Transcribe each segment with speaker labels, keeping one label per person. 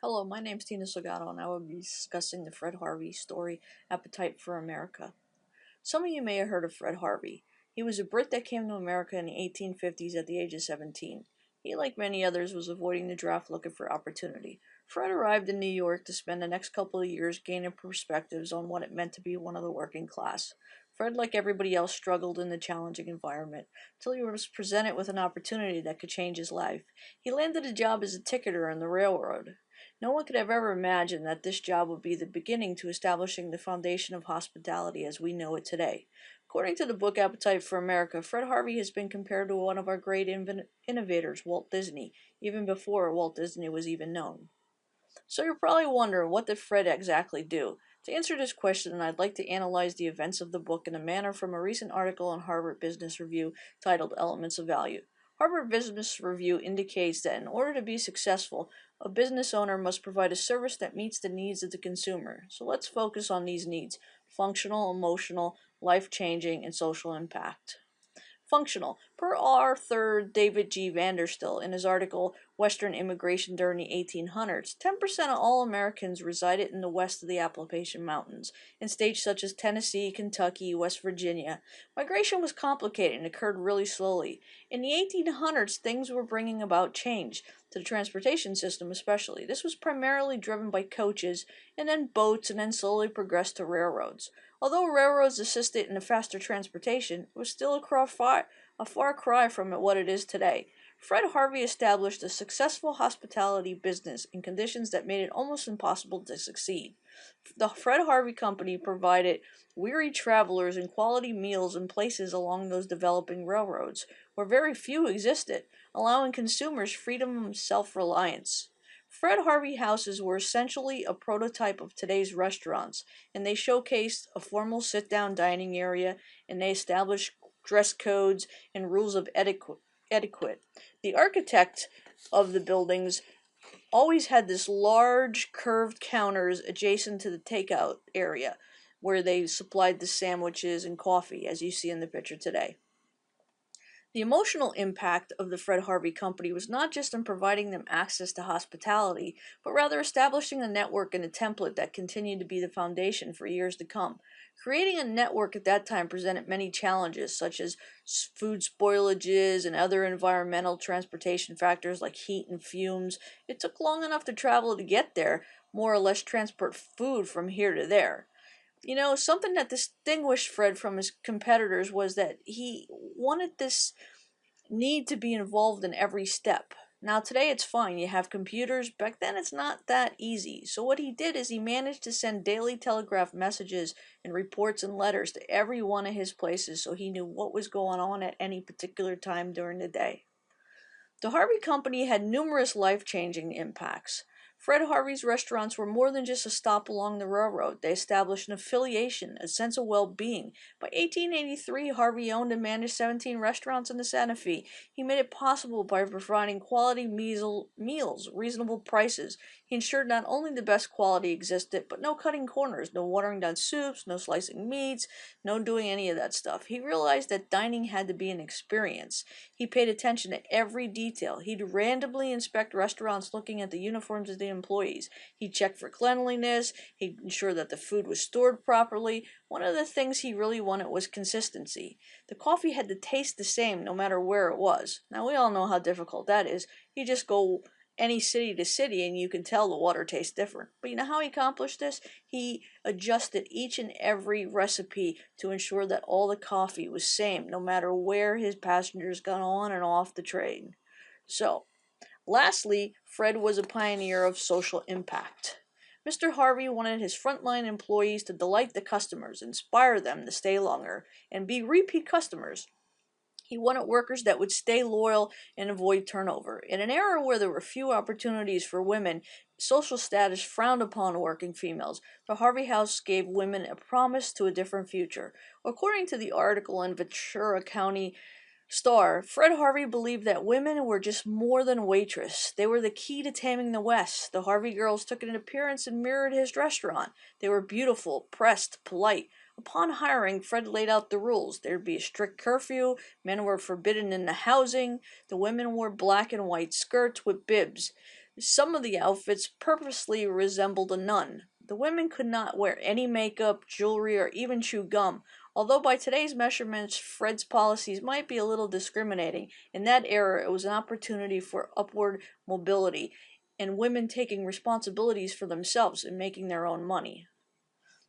Speaker 1: Hello, my name's Tina Salgado, and I will be discussing the Fred Harvey story, Appetite for America. Some of you may have heard of Fred Harvey. He was a Brit that came to America in the 1850s at the age of 17. He, like many others, was avoiding the draft looking for opportunity. Fred arrived in New York to spend the next couple of years gaining perspectives on what it meant to be one of the working class. Fred, like everybody else, struggled in the challenging environment until he was presented with an opportunity that could change his life. He landed a job as a ticketer on the railroad. No one could have ever imagined that this job would be the beginning to establishing the foundation of hospitality as we know it today. According to the book Appetite for America, Fred Harvey has been compared to one of our great innovators, Walt Disney, even before Walt Disney was even known. So you're probably wondering, what did Fred exactly do? To answer this question, I'd like to analyze the events of the book in a manner from a recent article in Harvard Business Review titled Elements of Value. Harvard Business Review indicates that in order to be successful, a business owner must provide a service that meets the needs of the consumer. So let's focus on these needs: functional, emotional, life-changing, and social impact. Functional. Per Arthur David G. Vanderstill in his article Western Immigration During the 1800s, 10% of all Americans resided in the west of the Appalachian Mountains, in states such as Tennessee, Kentucky, West Virginia. Migration was complicated and occurred really slowly. In the 1800s, things were bringing about change, to the transportation system especially. This was primarily driven by coaches, and then boats, and then slowly progressed to railroads. Although railroads assisted in a faster transportation, it was still a far cry from what it is today. Fred Harvey established a successful hospitality business in conditions that made it almost impossible to succeed. The Fred Harvey Company provided weary travelers and quality meals in places along those developing railroads, where very few existed, allowing consumers freedom and self-reliance. Fred Harvey houses were essentially a prototype of today's restaurants, and they showcased a formal sit-down dining area, and they established dress codes and rules of etiquette. The architect of the buildings always had this large curved counters adjacent to the takeout area where they supplied the sandwiches and coffee, as you see in the picture today. The emotional impact of the Fred Harvey Company was not just in providing them access to hospitality, but rather establishing a network and a template that continued to be the foundation for years to come. Creating a network at that time presented many challenges, such as food spoilages and other environmental transportation factors like heat and fumes. It took long enough to travel to get there, more or less transport food from here to there. Something that distinguished Fred from his competitors was that he wanted this need to be involved in every step. Now, today it's fine, you have computers. Back then, it's not that easy. So, what he did is he managed to send daily telegraph messages and reports and letters to every one of his places so he knew what was going on at any particular time during the day. The Harvey Company had numerous life-changing impacts. Fred Harvey's restaurants were more than just a stop along the railroad. They established an affiliation, a sense of well-being. By 1883, Harvey owned and managed 17 restaurants in the Santa Fe. He made it possible by providing quality meals, reasonable prices. He ensured not only the best quality existed, but no cutting corners, no watering down soups, no slicing meats, no doing any of that stuff. He realized that dining had to be an experience. He paid attention to every detail. He'd randomly inspect restaurants looking at the uniforms of the employees. He'd check for cleanliness. He'd ensure that the food was stored properly. One of the things he really wanted was consistency. The coffee had to taste the same no matter where it was. Now, we all know how difficult that is. You just go any city to city and you can tell the water tastes different. But you know how he accomplished this? He adjusted each and every recipe to ensure that all the coffee was same no matter where his passengers got on and off the train. So, lastly, Fred was a pioneer of social impact. Mr. Harvey wanted his frontline employees to delight the customers, inspire them to stay longer, and be repeat customers. He wanted workers that would stay loyal and avoid turnover. In an era where there were few opportunities for women, social status frowned upon working females, the Harvey House gave women a promise to a different future. According to the article in Ventura County Star, Fred Harvey believed that women were just more than a waitress. They were the key to taming the West. The Harvey girls took an appearance and mirrored his restaurant. They were beautiful, pressed, polite. Upon hiring, Fred laid out the rules. There would be a strict curfew, men were forbidden in the housing, the women wore black and white skirts with bibs. Some of the outfits purposely resembled a nun. The women could not wear any makeup, jewelry, or even chew gum. Although by today's measurements, Fred's policies might be a little discriminating, in that era it was an opportunity for upward mobility and women taking responsibilities for themselves and making their own money.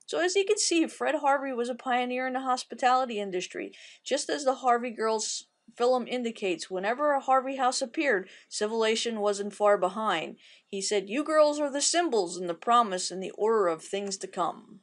Speaker 1: So as you can see, Fred Harvey was a pioneer in the hospitality industry. Just as the Harvey Girls film indicates, whenever a Harvey house appeared, civilization wasn't far behind. He said, "You girls are the symbols and the promise and the order of things to come."